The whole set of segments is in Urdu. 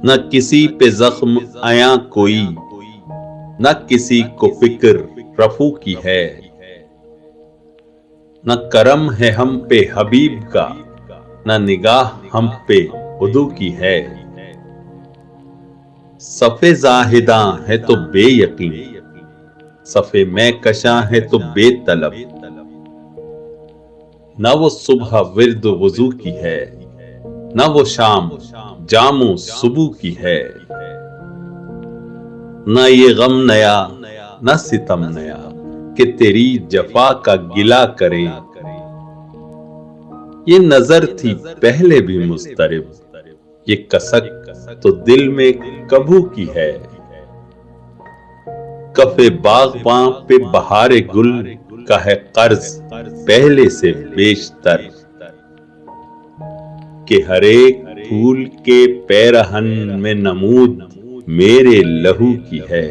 نہ کسی پہ زخم آیا کوئی، نہ کسی کو فکر رفو کی ہے، نہ کرم ہے ہم پہ حبیب کا، نہ نگاہ ہم پہ عدو کی ہے۔ صف زاہداں ہے تو بے یقین، صف میں کشاں ہے تو بے طلب، نہ وہ صبح ورد وضو کی ہے، نہ وہ شام جام و صبو کی ہے۔ نہ یہ غم نیا نہ ستم نیا کہ تیری جفا کا گلہ کریں، یہ نظر تھی پہلے بھی مضطرب، یہ کسک تو دل میں کبو کی ہے۔ کف باغباں پہ بہار گل کا ہے قرض پہلے سے بیشتر، کہ ہر ایک پھول کے پیرہن میں نمود میرے لہو کی ہے۔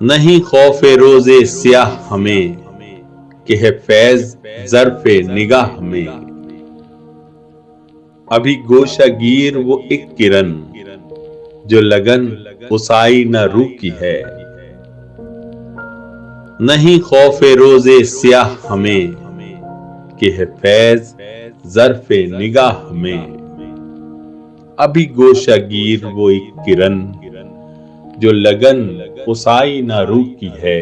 نہیں خوف روز سیاہ ہمیں کہ ہے فیض ظرف نگاہ میں، ابھی گوشہ گیر وہ ایک کرن جو لگن اس آئینہ رو کی ہے۔ نہیں خوف روز سیاہ ہمیں کہ ہے فیض ظرف نگاہ میں، ابھی گوشہ گیر وہ ایک کرن جو لگن اس آئینہ رو کی ہے۔